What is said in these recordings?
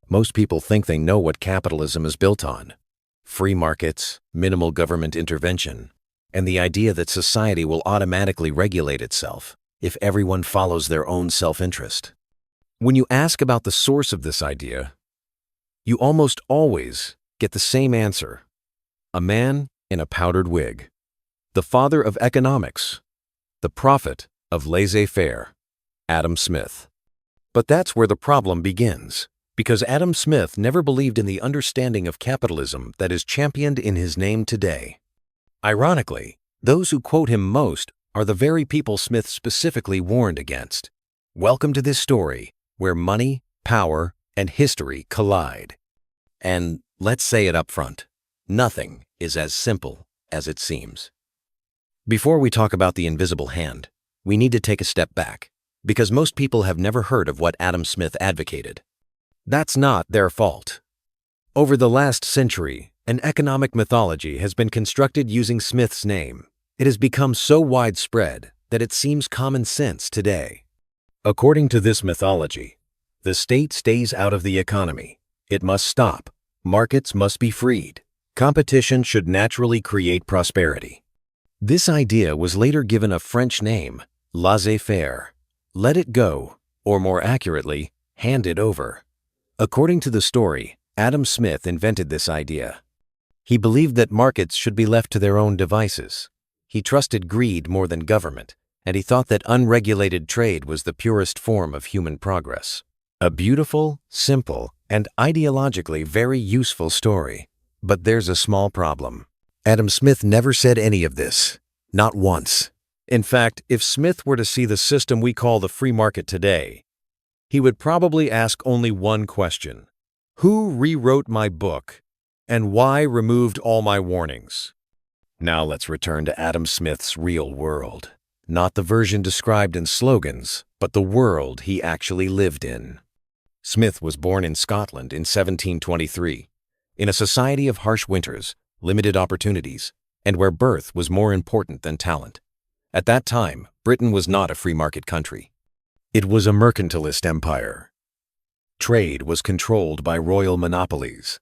Most people think they know what capitalism is built on: free markets, minimal government intervention, and the idea that society will automatically regulate itself if everyone follows their own self-interest. When you ask about the source of this idea, you almost always get the same answer: a man in a powdered wig, the father of economics, the prophet of laissez-faire, Adam Smith. But that's where the problem begins, because Adam Smith never believed in the understanding of capitalism that is championed in his name today. Ironically, those who quote him most are the very people Smith specifically warned against. Welcome to this story, where money, power, and history collide. And let's say it up front: nothing is as simple as it seems. Before we talk about the invisible hand, we need to take a step back, because most people have never heard of what Adam Smith advocated. That's not their fault. Over the last century, an economic mythology has been constructed using Smith's name. It has become so widespread that it seems common sense today. According to this mythology, the state stays out of the economy. It must stop. Markets must be freed. Competition should naturally create prosperity. This idea was later given a French name: laissez-faire. Let it go, or more accurately, hand it over. According to the story, Adam Smith invented this idea. He believed that markets should be left to their own devices. He trusted greed more than government, and he thought that unregulated trade was the purest form of human progress. A beautiful, simple, and ideologically very useful story. But there's a small problem. Adam Smith never said any of this. Not once. In fact, if Smith were to see the system we call the free market today, he would probably ask only one question: who rewrote my book, and why removed all my warnings? Now let's return to Adam Smith's real world. Not the version described in slogans, but the world he actually lived in. Smith was born in Scotland in 1723, in a society of harsh winters, limited opportunities, and where birth was more important than talent. At that time, Britain was not a free market country. It was a mercantilist empire. Trade was controlled by royal monopolies.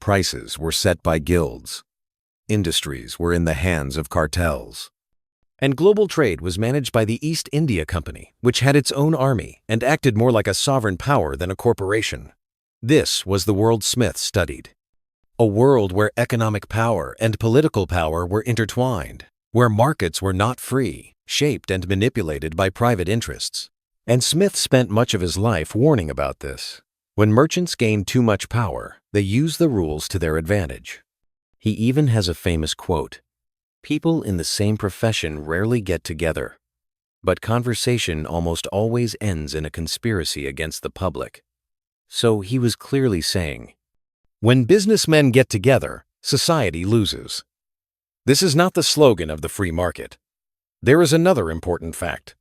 Prices were set by guilds. Industries were in the hands of cartels. And global trade was managed by the East India Company, which had its own army and acted more like a sovereign power than a corporation. This was the world Smith studied. A world where economic power and political power were intertwined, where markets were not free, shaped and manipulated by private interests. And Smith spent much of his life warning about this. When merchants gained too much power, they used the rules to their advantage. He even has a famous quote: "People in the same profession rarely get together, but conversation almost always ends in a conspiracy against the public." So he was clearly saying, when businessmen get together, society loses. This is not the slogan of the free market. There is another important fact.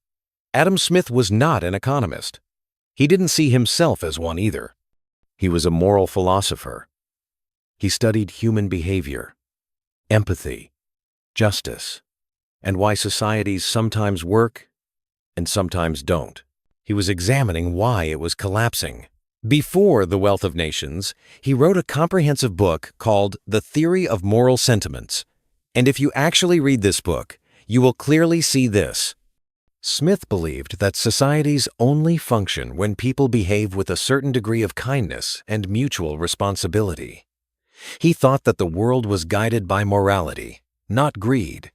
Adam Smith was not an economist. He didn't see himself as one either. He was a moral philosopher. He studied human behavior, empathy, justice, and why societies sometimes work and sometimes don't. He was examining why it was collapsing. Before The Wealth of Nations, he wrote a comprehensive book called The Theory of Moral Sentiments. And if you actually read this book, you will clearly see this. Smith believed that societies only function when people behave with a certain degree of kindness and mutual responsibility. He thought that the world was guided by morality, not greed.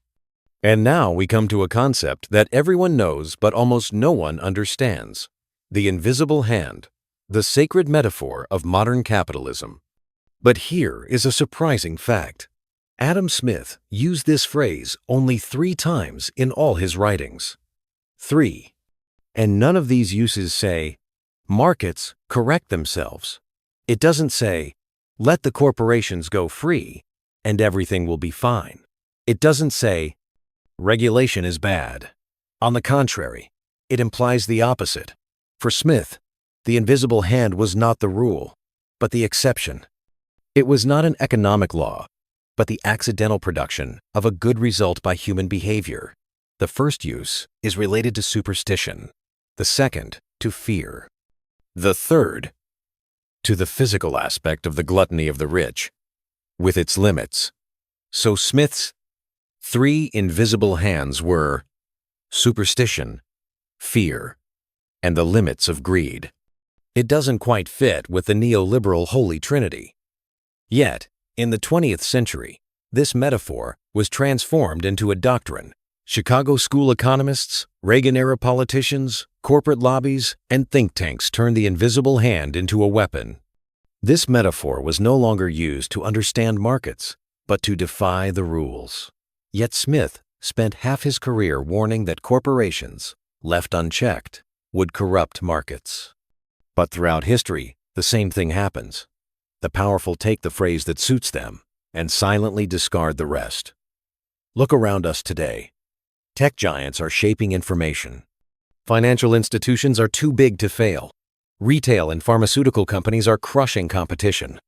And now we come to a concept that everyone knows but almost no one understands: the invisible hand, the sacred metaphor of modern capitalism. But here is a surprising fact. Adam Smith used this phrase only 3 times in all his writings. 3. And none of these uses say, markets correct themselves. It doesn't say, let the corporations go free and everything will be fine. It doesn't say, regulation is bad. On the contrary, it implies the opposite. For Smith, the invisible hand was not the rule, but the exception. It was not an economic law, but the accidental production of a good result by human behavior. The first use is related to superstition, the second to fear. The third to the physical aspect of the gluttony of the rich, with its limits. So Smith's three invisible hands were superstition, fear, and the limits of greed. It doesn't quite fit with the neoliberal Holy Trinity. Yet, in the 20th century, this metaphor was transformed into a doctrine. Chicago school economists, Reagan-era politicians, corporate lobbies, and think tanks turned the invisible hand into a weapon. This metaphor was no longer used to understand markets, but to defy the rules. Yet Smith spent half his career warning that corporations, left unchecked, would corrupt markets. But throughout history, the same thing happens. The powerful take the phrase that suits them and silently discard the rest. Look around us today. Tech giants are shaping information. Financial institutions are too big to fail. Retail and pharmaceutical companies are crushing competition.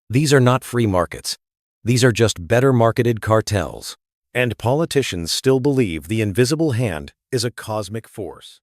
These are not free markets. These are just better marketed cartels. And politicians still believe the invisible hand is a cosmic force.